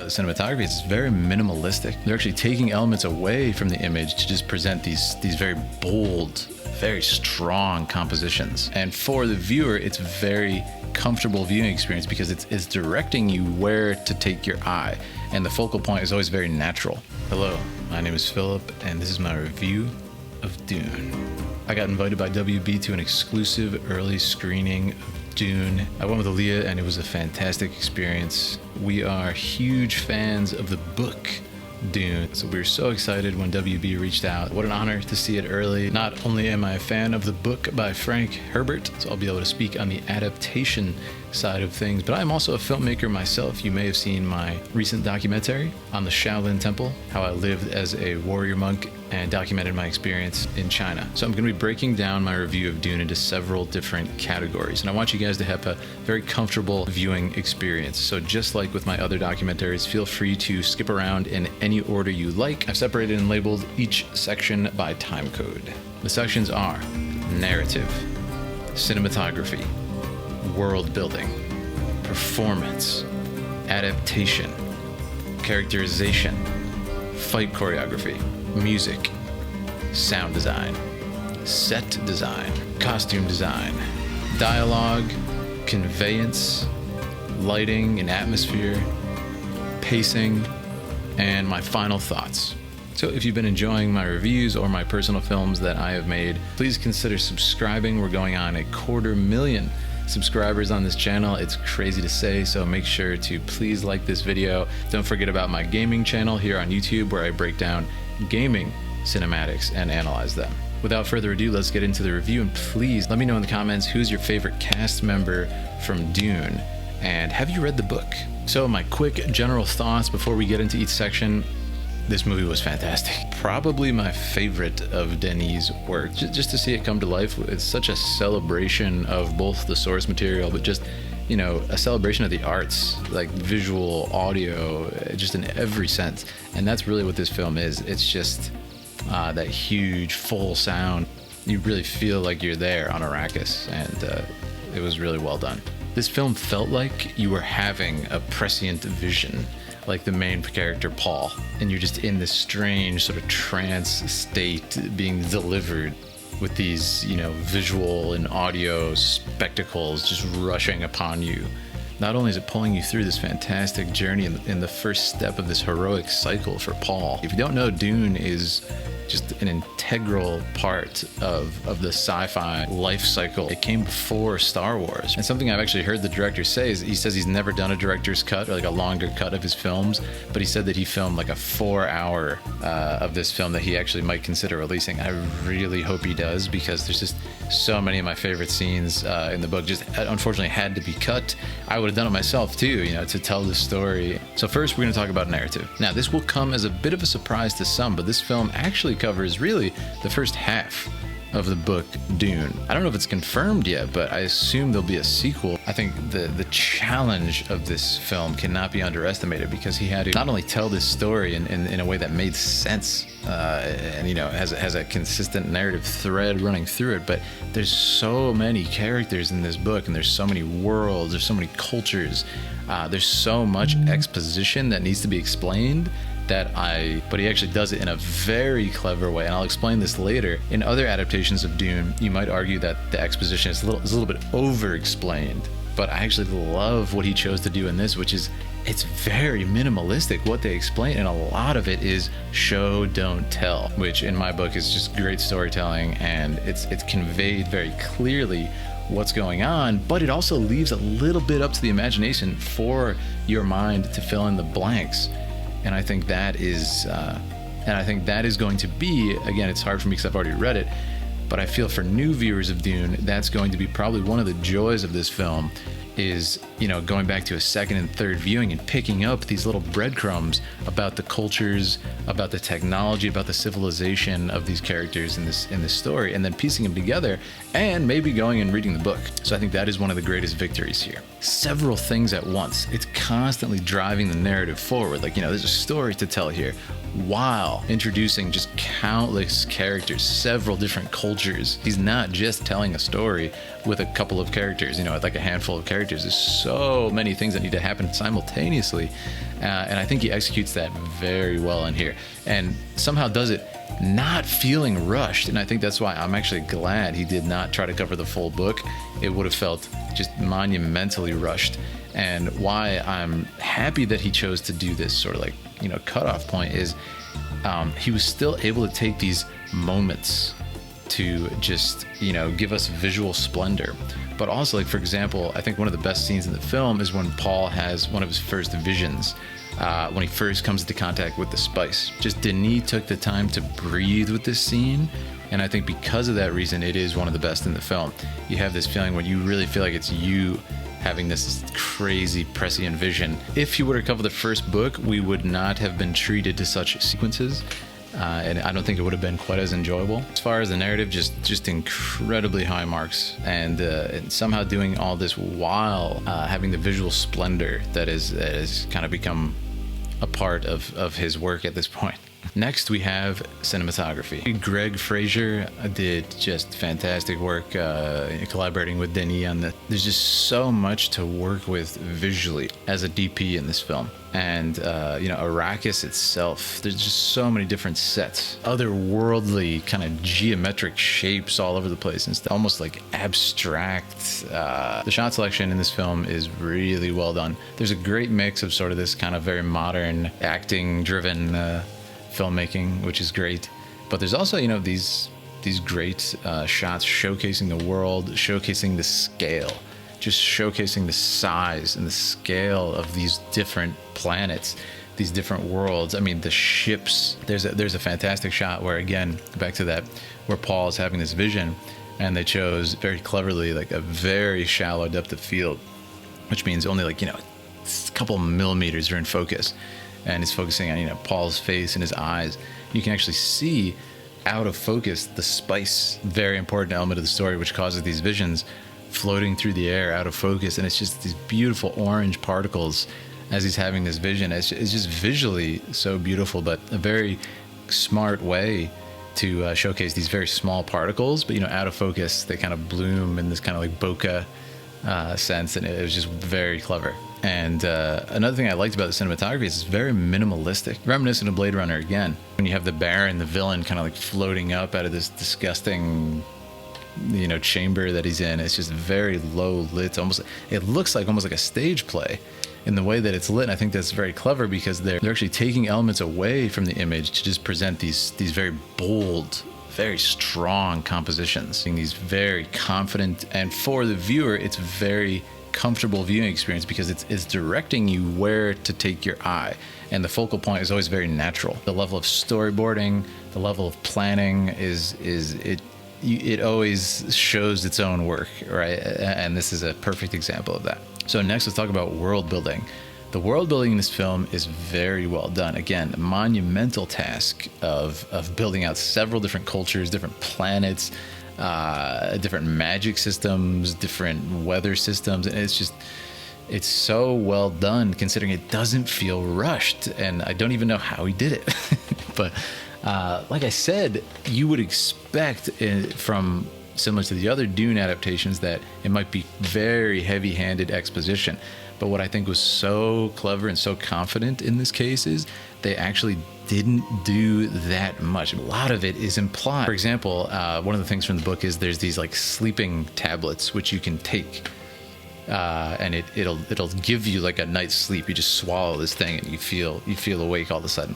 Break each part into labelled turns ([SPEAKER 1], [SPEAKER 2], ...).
[SPEAKER 1] cinematography is it's very minimalistic. They're actually taking elements away from the image to just present these very bold, very strong compositions. And for the viewer, it's very comfortable viewing experience because it's directing you where to take your eye, and the focal point is always very natural. Hello, my name is Philip, and this is my review of Dune. I got invited by WB to an exclusive early screening of Dune. I went with Aaliyah, and it was a fantastic experience. We are huge fans of the book Dune, so we were so excited when WB reached out. What an honor to see it early. Not only am I a fan of the book by Frank Herbert, so I'll be able to speak on the adaptation side of things, but I'm also a filmmaker myself. You may have seen my recent documentary on the Shaolin Temple, how I lived as a warrior monk and documented my experience in China. So I'm going to be breaking down my review of Dune into several different categories, and I want you guys to have a very comfortable viewing experience. So just like with my other documentaries, feel free to skip around in any order you like. I've separated and labeled each section by time code. The sections are narrative, cinematography, world building, performance, adaptation, characterization, fight choreography, music, sound design, set design, costume design, dialogue, conveyance, lighting and atmosphere, pacing, and my final thoughts. So if you've been enjoying my reviews or my personal films that I have made, please consider subscribing. We're going on 250,000 subscribers on this channel. It's crazy to say, so make sure to please like this video. Don't forget about my gaming channel here on YouTube, where I break down gaming cinematics and analyze them. Without further ado, let's get into the review, and please let me know in the comments who's your favorite cast member from Dune, and have you read the book? So my quick general thoughts before we get into each section. This movie was fantastic. Probably my favorite of Denis' work. Just to see it come to life, it's such a celebration of both the source material, but just, you know, a celebration of the arts, like visual, audio, just in every sense. And that's really what this film is. It's just that huge, full sound. You really feel like you're there on Arrakis, and it was really well done. This film felt like you were having a prescient vision, like the main character Paul, and you're just in this strange sort of trance state being delivered with these, you know, visual and audio spectacles just rushing upon you. Not only is it pulling you through this fantastic journey in the first step of this heroic cycle for Paul. If you don't know, Dune is just an integral part of the sci-fi life cycle. It came before Star Wars. And something I've actually heard the director say is, he says he's never done a director's cut or like a longer cut of his films, but he said that he filmed like a 4-hour of this film that he actually might consider releasing. I really hope he does, because there's just so many of my favorite scenes in the book just unfortunately had to be cut. I would have done it myself too, you know, to tell this story. So first we're going to talk about narrative. Now this will come as a bit of a surprise to some, but this film actually covers really the first half of the book Dune. I don't know if it's confirmed yet, but I assume there'll be a sequel. I think the challenge of this film cannot be underestimated, because he had to not only tell this story in a way that made sense and, you know, has a consistent narrative thread running through it, but there's so many characters in this book, and there's so many worlds, there's so many cultures, there's so much exposition that needs to be explained, but he actually does it in a very clever way, and I'll explain this later. In other adaptations of Dune, you might argue that the exposition is a little bit over-explained, but I actually love what he chose to do in this, which is it's very minimalistic what they explain, and a lot of it is show, don't tell, which in my book is just great storytelling, and it's conveyed very clearly what's going on, but it also leaves a little bit up to the imagination for your mind to fill in the blanks. And I think that is going to be, again, it's hard for me because I've already read it, but I feel for new viewers of Dune, that's going to be probably one of the joys of this film, is, you know, going back to a second and third viewing and picking up these little breadcrumbs about the cultures, about the technology, about the civilization of these characters in this story, and then piecing them together, and maybe going and reading the book. So I think that is one of the greatest victories here. Several things at once. It's constantly driving the narrative forward. Like, you know, there's a story to tell here, while introducing just countless characters, several different cultures. He's not just telling a story with a couple of characters, you know, like a handful of characters. characters. There's so many things that need to happen simultaneously, and I think he executes that very well in here, and somehow does it not feeling rushed. And I think that's why I'm actually glad he did not try to cover the full book. It would have felt just monumentally rushed, and why I'm happy that he chose to do this sort of like, you know, cutoff point is he was still able to take these moments to just, you know, give us visual splendor. But also, like, for example, I think one of the best scenes in the film is when Paul has one of his first visions, when he first comes into contact with the spice. Just Denis took the time to breathe with this scene, and I think because of that reason, it is one of the best in the film. You have this feeling when you really feel like it's you having this crazy prescient vision. If you were to cover the first book, we would not have been treated to such sequences, and I don't think it would have been quite as enjoyable. As far as the narrative, just incredibly high marks, and somehow doing all this while having the visual splendor that is kind of become a part of his work at this point. Next, we have cinematography. Greg Fraser did just fantastic work collaborating with Denis on the. There's just so much to work with visually as a DP in this film. And, you know, Arrakis itself, there's just so many different sets, otherworldly kind of geometric shapes all over the place and stuff, almost like abstract. The shot selection in this film is really well done. There's a great mix of sort of this kind of very modern acting-driven filmmaking, which is great, but there's also, you know, these great shots showcasing the world, showcasing the scale, just showcasing the size and the scale of these different planets, these different worlds. I mean, the ships. There's a fantastic shot where, again, back to that, where Paul's having this vision, and they chose very cleverly like a very shallow depth of field, which means only, like, you know, a couple millimeters are in focus. And it's focusing on, you know, Paul's face and his eyes. You can actually see out of focus the spice, very important element of the story, which causes these visions floating through the air out of focus. And it's just these beautiful orange particles as he's having this vision. It's just visually so beautiful, but a very smart way to showcase these very small particles. But, you know, out of focus, they kind of bloom in this kind of like bokeh sense. And it was just very clever. And another thing I liked about the cinematography is it's very minimalistic, reminiscent of Blade Runner again. When you have the Baron, the villain, kind of like floating up out of this disgusting, you know, chamber that he's in. It's just very low lit. It looks like almost like a stage play in the way that it's lit. And I think that's very clever because they're actually taking elements away from the image to just present these very bold, very strong compositions, these very confident, and for the viewer, it's very comfortable viewing experience because it's directing you where to take your eye, and the focal point is always very natural. The level of storyboarding, the level of planning it always shows its own work, right? And this is a perfect example of that. So next, let's talk about world building. The world building in this film is very well done. Again, a monumental task of building out several different cultures, different planets, different magic systems, different weather systems, and it's so well done considering it doesn't feel rushed, and I don't even know how he did it. But like I said, you would expect from similar to the other Dune adaptations that it might be very heavy-handed exposition, but what I think was so clever and so confident in this case is they actually didn't do that much. A lot of it is implied. For example, one of the things from the book is there's these like sleeping tablets which you can take, and it'll give you like a night's sleep. You just swallow this thing and you feel awake all of a sudden.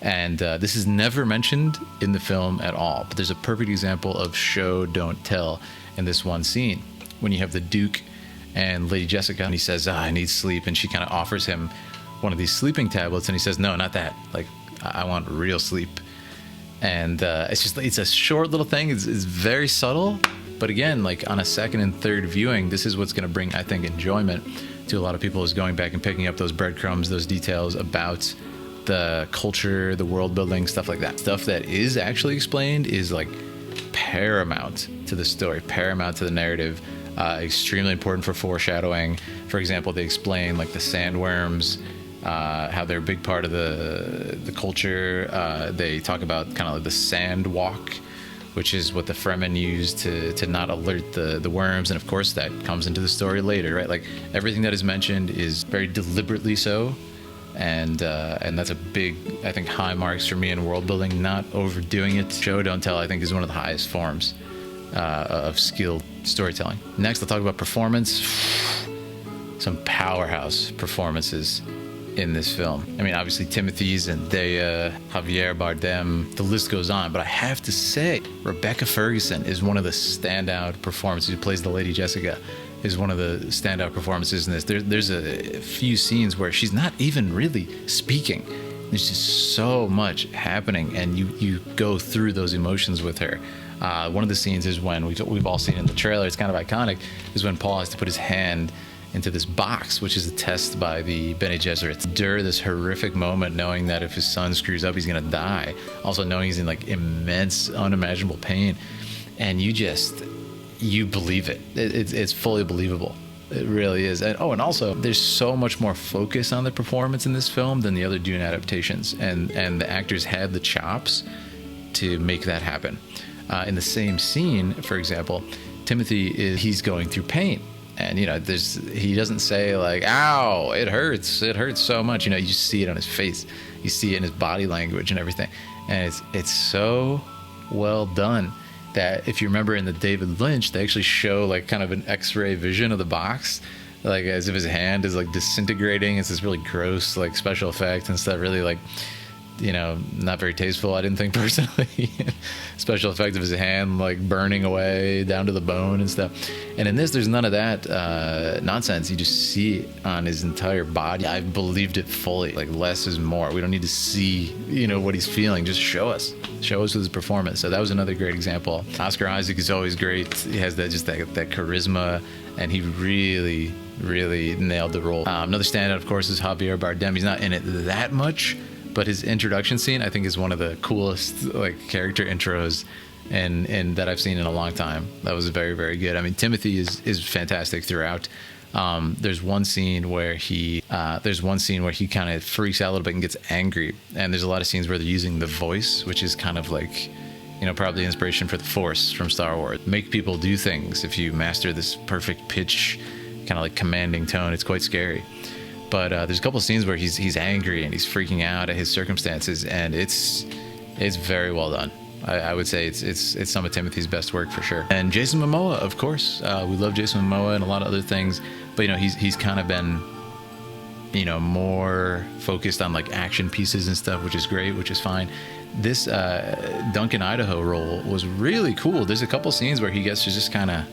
[SPEAKER 1] And this is never mentioned in the film at all. But there's a perfect example of show don't tell in this one scene when you have the Duke and Lady Jessica, and he says, I need sleep, and she kind of offers him one of these sleeping tablets, and he says, no, not that. Like, I want real sleep. And it's a short little thing. It's very subtle, but again, like on a second and third viewing, this is what's going to bring, I think, enjoyment to a lot of people, is going back and picking up those breadcrumbs, those details about the culture, the world building, stuff like that. Stuff that is actually explained is like paramount to the story, paramount to the narrative, extremely important for foreshadowing. For example, they explain like the sandworms, how they're a big part of the culture. They talk about kind of like the sand walk, which is what the Fremen use to not alert the worms. And of course, that comes into the story later, right? Like everything that is mentioned is very deliberately so. And that's a big, I think, high marks for me in world building, not overdoing it. Show, don't tell, I think, is one of the highest forms of skilled storytelling. Next, I'll talk about performance. Some powerhouse performances in this film. I mean, obviously Timothy's and Zendaya, Javier Bardem, the list goes on. But I have to say, Rebecca Ferguson is one of the standout performances. Who plays the Lady Jessica is one of the standout performances in this. There's a few scenes where she's not even really speaking. There's just so much happening, and you go through those emotions with her. One of the scenes is when we've all seen in the trailer. It's kind of iconic. Is when Paul has to put his hand into this box, which is a test by the Bene Gesserits. Endure this horrific moment, knowing that if his son screws up, he's gonna die. Also knowing he's in like immense, unimaginable pain, and you believe it. It's fully believable. It really is. And also, there's so much more focus on the performance in this film than the other Dune adaptations, and the actors had the chops to make that happen. In the same scene, for example, he's going through pain. And, he doesn't say like, ow, it hurts so much. You just see it on his face. You see it in his body language and everything. And it's so well done that if you remember in the David Lynch, they actually show like kind of an X-ray vision of the box, like as if his hand is like disintegrating. It's this really gross, like special effect and stuff, really like, not very tasteful, I didn't think personally. Special effect of his hand like burning away down to the bone and stuff. And in this, there's none of that nonsense. You just see it on his entire body. I believed it fully. Like less is more. We don't need to see, what he's feeling. Just show us with his performance. So that was another great example. Oscar Isaac is always great. He has that charisma, and he really, really nailed the role. Another standout, of course, is Javier Bardem. He's not in it that much, but his introduction scene, I think, is one of the coolest like character intros and that I've seen in a long time. That was very, very good. I mean, Timothy is fantastic throughout. There's one scene where he kind of freaks out a little bit and gets angry. And there's a lot of scenes where they're using the voice, which is kind of like, probably inspiration for the Force from Star Wars. Make people do things. If you master this perfect pitch, kind of like commanding tone, it's quite scary. But there's a couple of scenes where he's angry and he's freaking out at his circumstances, and it's very well done. I would say it's some of Timothy's best work for sure. And Jason Momoa, of course, we love Jason Momoa and a lot of other things, but he's kind of been more focused on like action pieces and stuff, which is great, which is fine. This Duncan Idaho role was really cool. There's a couple scenes where he gets to just kind of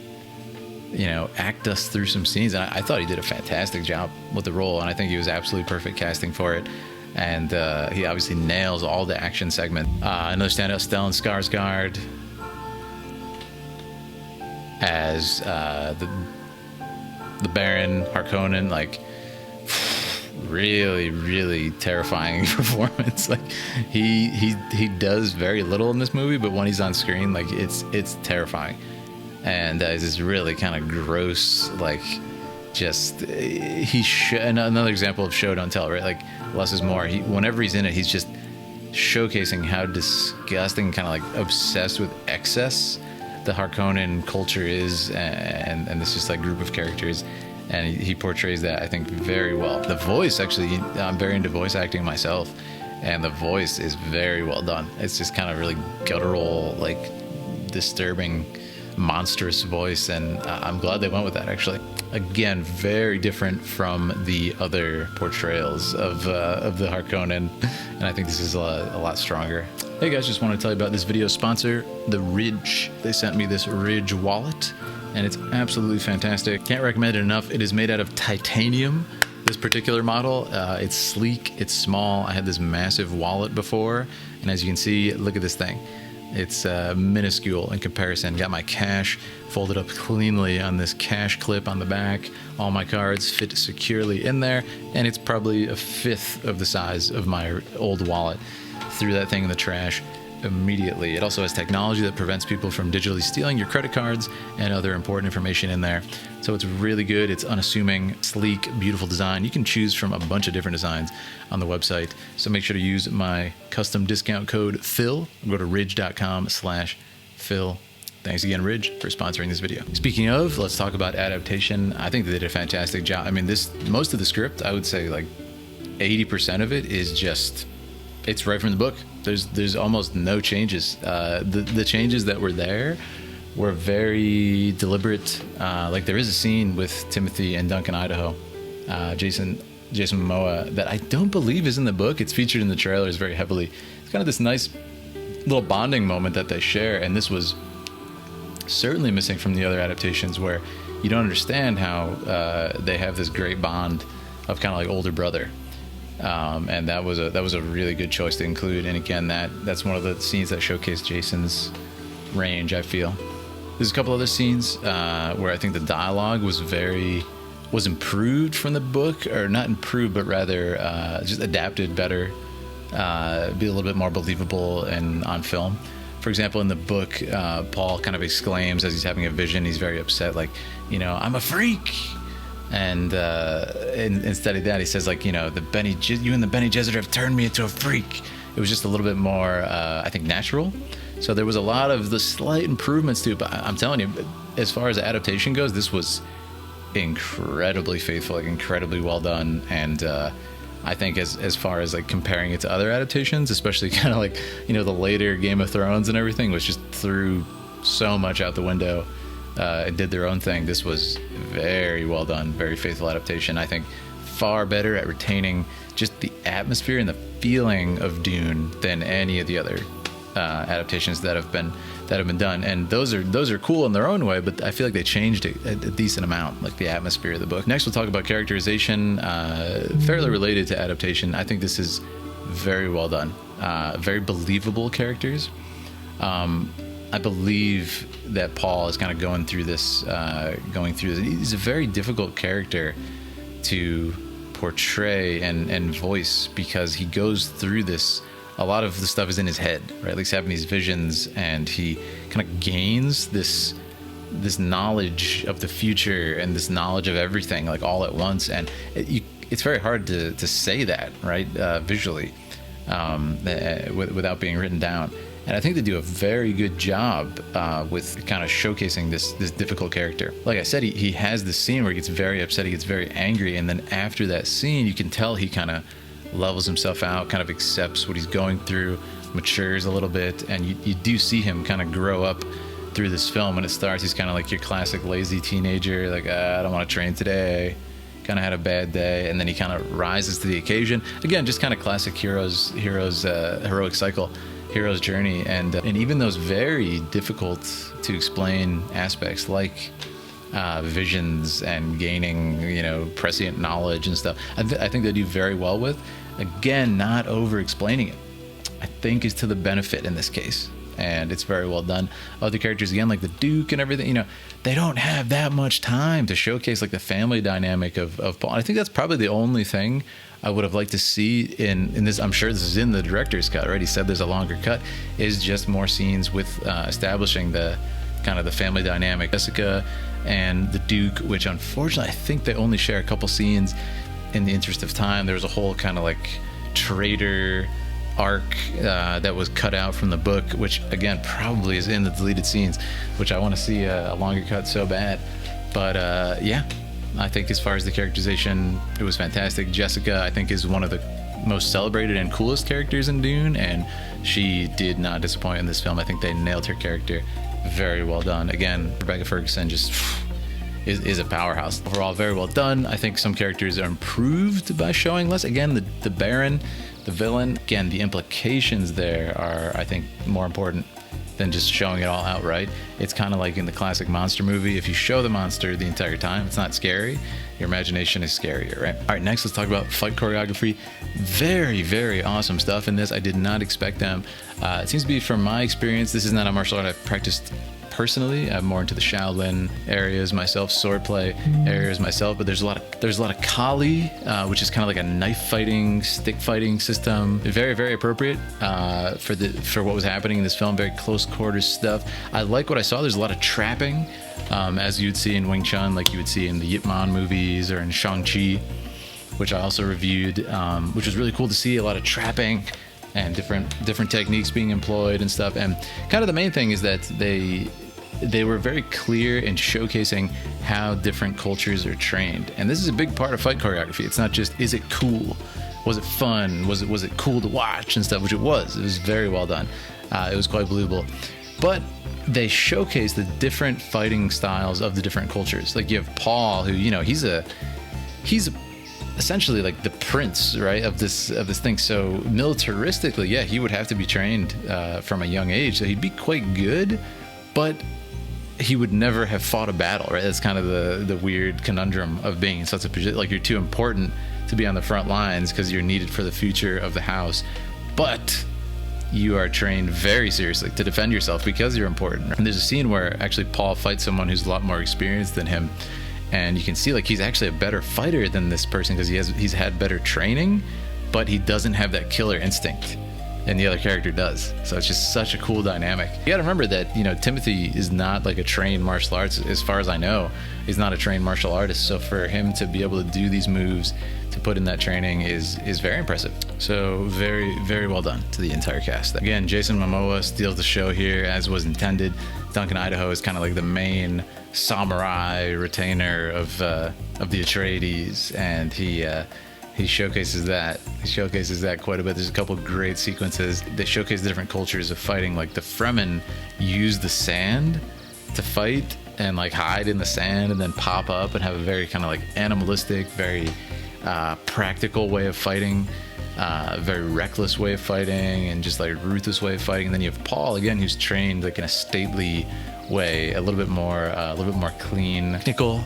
[SPEAKER 1] act us through some scenes. And I thought he did a fantastic job with the role, and I think he was absolutely perfect casting for it. And he obviously nails all the action segment. Another standout, Stellan Skarsgård as the Baron Harkonnen, like really, really terrifying performance. Like he does very little in this movie, but when he's on screen, like it's terrifying. And it's this really kind of gross, like, just another example of show don't tell, right? Like less is more. Whenever he's in it, he's just showcasing how disgusting, kind of like obsessed with excess the Harkonnen culture is, and this just like group of characters, and he portrays that, I think, very well. The voice, actually, I'm very into voice acting myself, and the voice is very well done. It's just kind of really guttural, like disturbing, monstrous voice, and I'm glad they went with that, actually. Again, very different from the other portrayals of the Harkonnen, and I think this is a lot stronger. Hey guys, just want to tell you about this video sponsor, The Ridge. They sent me this Ridge wallet, and it's absolutely fantastic. Can't recommend it enough. It is made out of titanium, this particular model. It's sleek, it's small. I had this massive wallet before, and as you can see, look at this thing. It's minuscule in comparison. Got my cash folded up cleanly on this cash clip on the back. All my cards fit securely in there, and it's probably a fifth of the size of my old wallet. Threw that thing in the trash immediately. It also has technology that prevents people from digitally stealing your credit cards and other important information in there. So it's really good. It's unassuming, sleek, beautiful design. You can choose from a bunch of different designs on the website. So make sure to use my custom discount code PHIL. Go to ridge.com/PHIL Phil. Thanks again, Ridge, for sponsoring this video. Speaking of, let's talk about adaptation. I think they did a fantastic job. I mean, most of the script, I would say like 80% of it is just, it's right from the book. There's almost no changes. The changes that were there were very deliberate. Like there is a scene with Timothy and Duncan Idaho, Jason Momoa, that I don't believe is in the book. It's featured in the trailers very heavily. It's kind of this nice little bonding moment that they share, and this was certainly missing from the other adaptations, where you don't understand how they have this great bond of kind of like older brother, and that was a really good choice to include. And again, that's one of the scenes that showcase Jason's range, I feel. There's a couple other scenes where I think the dialogue was improved from the book, or not improved, but rather just adapted better, be a little bit more believable and on film. For example, in the book, Paul kind of exclaims as he's having a vision, he's very upset, like, I'm a freak. And instead of that, he says, like, you and the Bene Gesserit have turned me into a freak. It was just a little bit more, I think, natural. So there was a lot of the slight improvements to it. But I'm telling you, as far as adaptation goes, this was incredibly faithful, like incredibly well done. And I think as far as like comparing it to other adaptations, especially kind of like, the later Game of Thrones and everything, was just threw so much out the window and did their own thing. This was very well done, very faithful adaptation. I think far better at retaining just the atmosphere and the feeling of Dune than any of the other adaptations that have been done. And those are cool in their own way, but I feel like they changed it a decent amount, like the atmosphere of the book. Next, we'll talk about characterization, fairly related to adaptation. I think this is very well done, very believable characters. I believe that Paul is kind of going through this. He's a very difficult character to portray and voice, because he goes through this. A lot of the stuff is in his head, right? Like he's having these visions, and he kind of gains this knowledge of the future and this knowledge of everything, like all at once. And it's very hard to say that, right, visually, without being written down. And I think they do a very good job with kind of showcasing this difficult character. Like I said, he has this scene where he gets very upset, he gets very angry, and then after that scene, you can tell he kind of levels himself out, kind of accepts what he's going through, matures a little bit, and you do see him kind of grow up through this film. When it starts, he's kind of like your classic lazy teenager, like, I don't want to train today, kind of had a bad day, and then he kind of rises to the occasion. Again, just kind of classic hero's heroic cycle, hero's journey. And even those very difficult to explain aspects, like visions and gaining, prescient knowledge and stuff, I think they do very well with. Again, not over explaining it, I think, is to the benefit in this case, and it's very well done. Other characters, again, like the Duke and everything, they don't have that much time to showcase like the family dynamic of Paul. And I think that's probably the only thing I would have liked to see in this. I'm sure this is in the director's cut, right? He said there's a longer cut, is just more scenes with establishing the kind of the family dynamic. Jessica and the Duke, which unfortunately I think they only share a couple scenes in the interest of time. There was a whole kind of like traitor arc that was cut out from the book, which again probably is in the deleted scenes, which I want to see a longer cut so bad. But yeah, I think as far as the characterization, it was fantastic. Jessica, I think, is one of the most celebrated and coolest characters in Dune, and she did not disappoint in this film. I think they nailed her character very well done. Again, Rebecca Ferguson just is a powerhouse. Overall, very well done. I think some characters are improved by showing less. Again, the Baron, the villain, again, the implications there are, I think, more important than just showing it all outright. It's kind of like in the classic monster movie. If you show the monster the entire time, it's not scary. Your imagination is scarier, right? All right, next let's talk about fight choreography. Very, very awesome stuff in this. I did not expect them. It seems to be, from my experience, this is not a martial art I've practiced personally. I'm more into the Shaolin areas myself, swordplay areas myself, but there's a lot of Kali, which is kind of like a knife fighting, stick fighting system. Very, very appropriate for what was happening in this film. Very close quarters stuff. I like what I saw. There's a lot of trapping, as you'd see in Wing Chun, like you would see in the Yip Man movies or in Shang-Chi, which I also reviewed, which was really cool to see. A lot of trapping, and different techniques being employed and stuff. And kind of the main thing is that they were very clear in showcasing how different cultures are trained. And this is a big part of fight choreography. It's not just, is it cool? Was it fun? Was it cool to watch and stuff, which it was. It was very well done. It was quite believable. But they showcase the different fighting styles of the different cultures. Like you have Paul, who, you know, he's essentially like the prince, right, of this thing. So militaristically, yeah, he would have to be trained from a young age. So he'd be quite good, but he would never have fought a battle, right? That's kind of the weird conundrum of being in such a position. Like, you're too important to be on the front lines because you're needed for the future of the house, but you are trained very seriously to defend yourself because you're important. And there's a scene where actually Paul fights someone who's a lot more experienced than him, and you can see like he's actually a better fighter than this person because he's had better training, but he doesn't have that killer instinct, and the other character does. So it's just such a cool dynamic. You gotta remember that, you know, Timothy is not like a trained martial arts. As far as I know, he's not a trained martial artist. So for him to be able to do these moves, to put in that training is very impressive. So very, very well done to the entire cast. Again, Jason Momoa steals the show here as was intended. Duncan Idaho is kind of like the main samurai retainer of the Atreides, and he showcases that. He showcases that quite a bit. There's a couple of great sequences. They showcase the different cultures of fighting. Like the Fremen use the sand to fight and like hide in the sand and then pop up and have a very kind of like animalistic, very practical way of fighting, very reckless way of fighting, and just like ruthless way of fighting. And then you have Paul again, who's trained like in a stately way, a little bit more clean, technical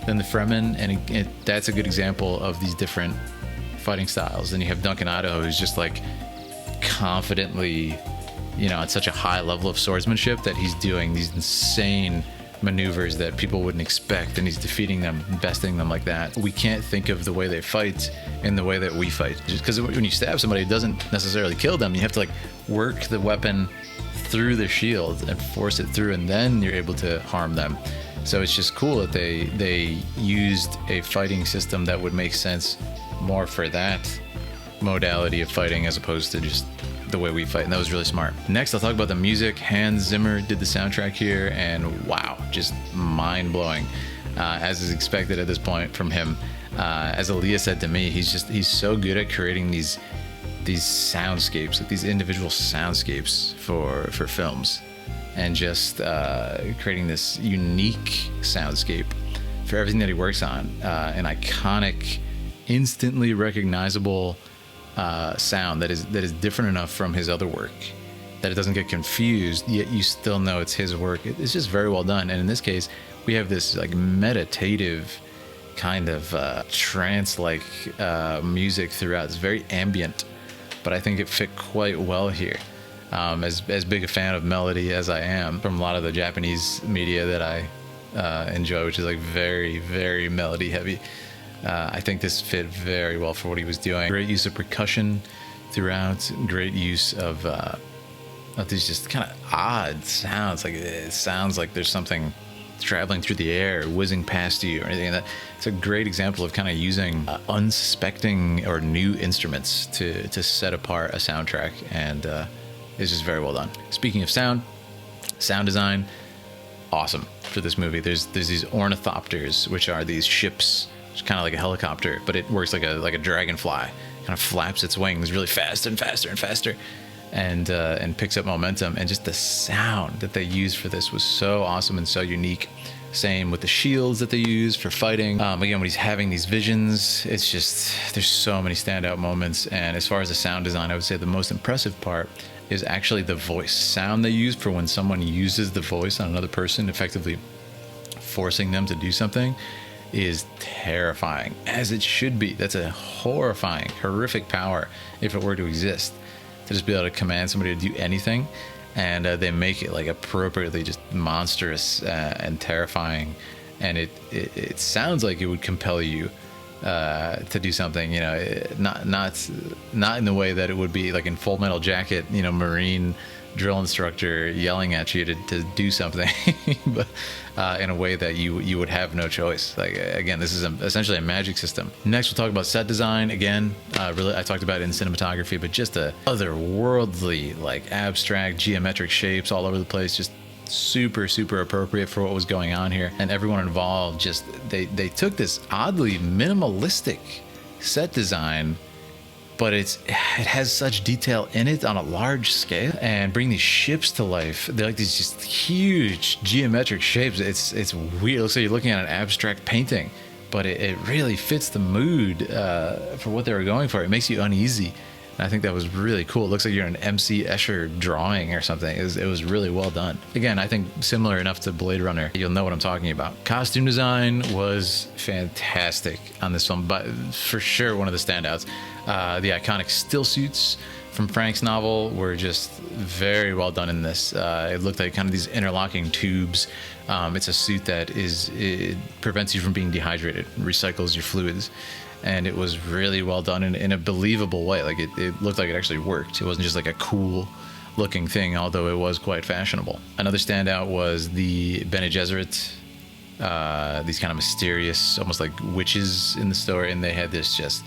[SPEAKER 1] than the Fremen, and that's a good example of these different fighting styles. Then you have Duncan Idaho, who's just like confidently, you know, at such a high level of swordsmanship that he's doing these insane maneuvers that people wouldn't expect, and he's defeating them, besting them like that. We can't think of the way they fight in the way that we fight, just because when you stab somebody, it doesn't necessarily kill them. You have to like work the weapon through their shield and force it through, and then you're able to harm them. So it's just cool that they used a fighting system that would make sense more for that modality of fighting as opposed to just the way we fight, and that was really smart. Next, I'll talk about the music. Hans Zimmer did the soundtrack here, and wow, just mind-blowing, as is expected at this point from him. As Aaliyah said to me, he's so good at creating these soundscapes, like these individual soundscapes for films, and just creating this unique soundscape for everything that he works on. An iconic, instantly recognizable sound that is different enough from his other work that it doesn't get confused, yet you still know it's his work. It's just very well done. And in this case, we have this like meditative kind of trance-like music throughout. It's very ambient, but I think it fit quite well here. As big a fan of melody as I am from a lot of the Japanese media that I enjoy, which is like very, very melody heavy, I think this fit very well for what he was doing. Great use of percussion throughout, great use of these just kind of odd sounds. Like it sounds like there's something traveling through the air, whizzing past you or anything like that. It's a great example of kind of using unsuspecting or new instruments to set apart a soundtrack, and it's just very well done. Speaking of sound design, awesome for this movie. There's these ornithopters, which are these ships. It's kind of like a helicopter, but it works like a dragonfly. Kind of flaps its wings really fast and faster and faster, and picks up momentum. And just the sound that they used for this was so awesome and so unique. Same with the shields that they use for fighting. Again, when he's having these visions, it's just, there's so many standout moments. And as far as the sound design, I would say the most impressive part is actually the voice sound they use for when someone uses the voice on another person, effectively forcing them to do something, is terrifying, as it should be. That's a horrifying, horrific power if it were to exist, to just be able to command somebody to do anything, and they make it like appropriately just monstrous and terrifying, and it sounds like it would compel you to do something, you know, not in the way that it would be like in Full Metal Jacket, you know, Marine drill instructor yelling at you to do something, but in a way that you would have no choice. Like, again, this is essentially a magic system. Next, we'll talk about set design. Again, really, I talked about it in cinematography, but just the otherworldly, like abstract geometric shapes all over the place, just super appropriate for what was going on here. And everyone involved, just they took this oddly minimalistic set design, but it has such detail in it on a large scale, and bring these ships to life. They're like these just huge geometric shapes. It's weird. It looks like you're looking at an abstract painting, but it really fits the mood for what they were going for. It makes you uneasy. And I think that was really cool. It looks like you're an MC Escher drawing or something. It was really well done. Again, I think similar enough to Blade Runner, you'll know what I'm talking about. Costume design was fantastic on this film, but for sure one of the standouts. The iconic still suits from Frank's novel were just very well done in this. It looked like kind of these interlocking tubes. It's a suit that it prevents you from being dehydrated, recycles your fluids. And it was really well done in a believable way. Like it looked like it actually worked. It wasn't just like a cool looking thing, although it was quite fashionable. Another standout was the Bene Gesserit, these kind of mysterious, almost like witches in the story. And they had this just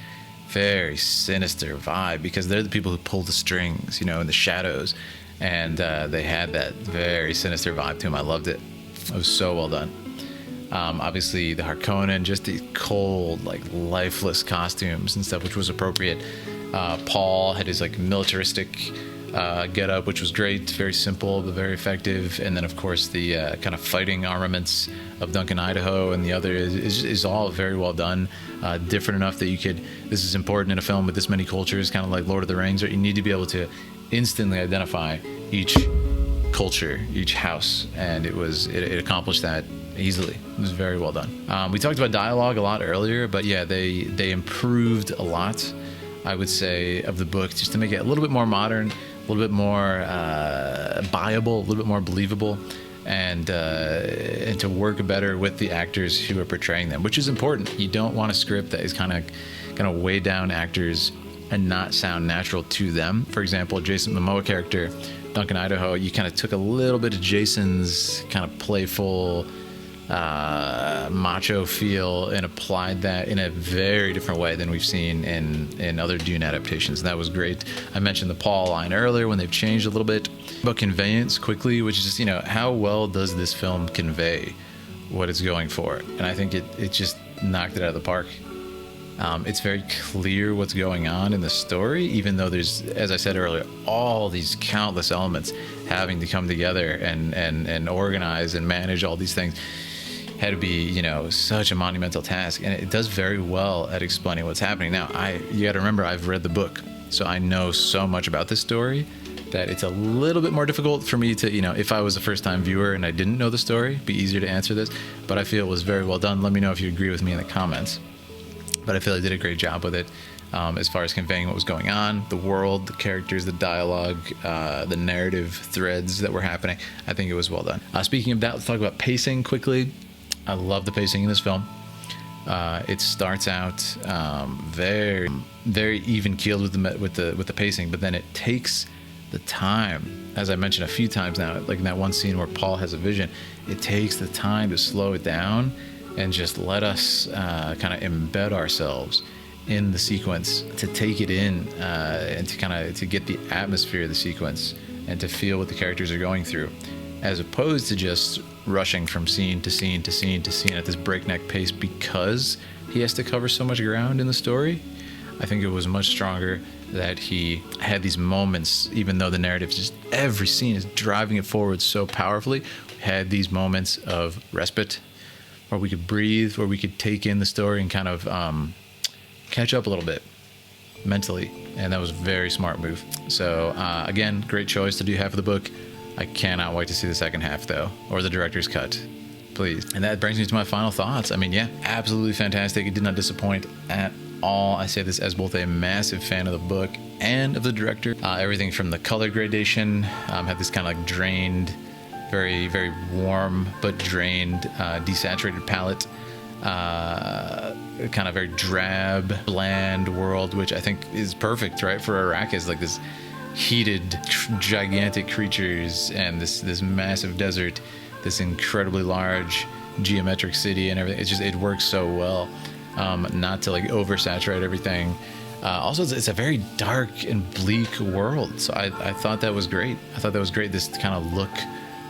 [SPEAKER 1] very sinister vibe because they're the people who pull the strings, in the shadows. And they had that very sinister vibe to them. I loved it. It was so well done. Obviously the Harkonnen, just the cold, like lifeless costumes and stuff, which was appropriate. Paul had his like militaristic get up, which was great, very simple but very effective. And then of course the kind of fighting armaments of Duncan Idaho and the other is all very well done. Different enough that this is important in a film with this many cultures, kind of like Lord of the Rings, right? You need to be able to instantly identify each culture, each house, and it accomplished that easily. It was very well done. We talked about dialogue a lot earlier, but yeah, they improved a lot, I would say, of the book, just to make it a little bit more modern, a little bit more buyable, a little bit more believable, and to work better with the actors who are portraying them, which is important. You don't want a script that is kind of weigh down actors and not sound natural to them. For example, Jason Momoa character, Duncan Idaho, you kind of took a little bit of Jason's kind of playful, macho feel and applied that in a very different way than we've seen in other Dune adaptations. And that was great. I mentioned the Paul line earlier when they've changed a little bit. About Conveyance quickly, which is just, how well does this film convey what it's going for? And I think it just knocked it out of the park. It's very clear what's going on in the story, even though there's, as I said earlier, all these countless elements having to come together and organize and manage all these things. Had to be, such a monumental task, and it does very well at explaining what's happening. Now, you got to remember, I've read the book, so I know so much about this story that it's a little bit more difficult for me to, if I was a first-time viewer and I didn't know the story, it'd be easier to answer this. But I feel it was very well done. Let me know if you agree with me in the comments. But I feel I did a great job with it as far as conveying what was going on, the world, the characters, the dialogue, the narrative threads that were happening. I think it was well done. Speaking of that, let's talk about pacing quickly. I love the pacing in this film. It starts out very, very even keeled with the pacing, but then it takes the time, as I mentioned a few times now, like in that one scene where Paul has a vision. It takes the time to slow it down and just let us kind of embed ourselves in the sequence, to take it in and to get the atmosphere of the sequence and to feel what the characters are going through, as opposed to just rushing from scene to scene to scene to scene at this breakneck pace because he has to cover so much ground in the story. I think it was much stronger that he had these moments, even though the narrative, just every scene is driving it forward so powerfully, had these moments of respite where we could breathe, where we could take in the story and kind of catch up a little bit mentally. And that was a very smart move. So again, great choice to do half of the book. I cannot wait to see the second half, though, or the director's cut, please. And that brings me to my final thoughts. I mean, yeah, absolutely fantastic. It did not disappoint at all. I say this as both a massive fan of the book and of the director. Everything from the color gradation, had this kind of like drained, very, very warm but drained, desaturated palette. Kind of very drab, bland world, which I think is perfect, right, for Arrakis. Like this heated, gigantic creatures and this massive desert, this incredibly large geometric city and everything. It works so well, not to like oversaturate everything. Also, it's a very dark and bleak world, so I thought that was great. This kind of look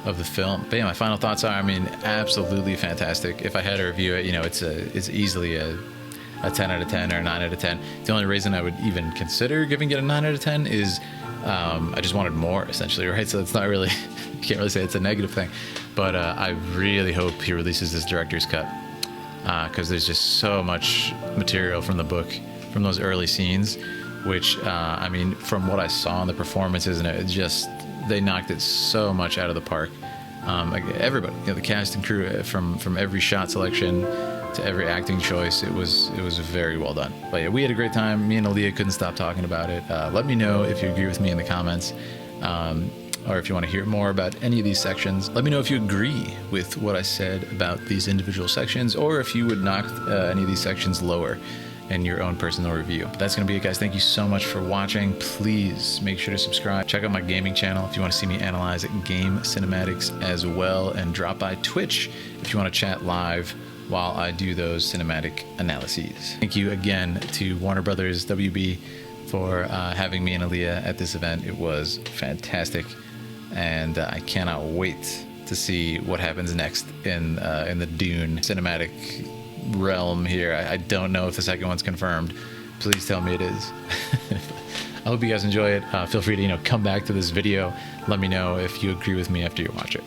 [SPEAKER 1] of the film. But yeah, my final thoughts are, I mean, absolutely fantastic. If I had to review it, you know, it's easily a 10 out of 10 or a 9 out of 10. The only reason I would even consider giving it a 9 out of 10 is I just wanted more, essentially, right? So it's not really, you can't really say it's a negative thing. But I really hope he releases this director's cut, because there's just so much material from the book, from those early scenes, which, I mean, from what I saw in the performances, and it just, they knocked it so much out of the park. Like everybody, you know, the cast and crew, from every shot selection to every acting choice, it was very well done. But yeah, we had a great time. Me and Aaliyah couldn't stop talking about it. Let me know if you agree with me in the comments, or if you want to hear more about any of these sections. Let me know if you agree with what I said about these individual sections, or if you would knock any of these sections lower in your own personal review. But that's gonna be it, guys. Thank you so much for watching. Please make sure to subscribe. Check out my gaming channel if you want to see me analyze game cinematics as well, and drop by Twitch if you want to chat live while I do those cinematic analyses. Thank you again to Warner Brothers WB for having me and Aaliyah at this event. It was fantastic, and I cannot wait to see what happens next in the Dune cinematic realm here. I don't know if the second one's confirmed. Please tell me it is. I hope you guys enjoy it. Feel free to, you know, come back to this video. Let me know if you agree with me after you watch it.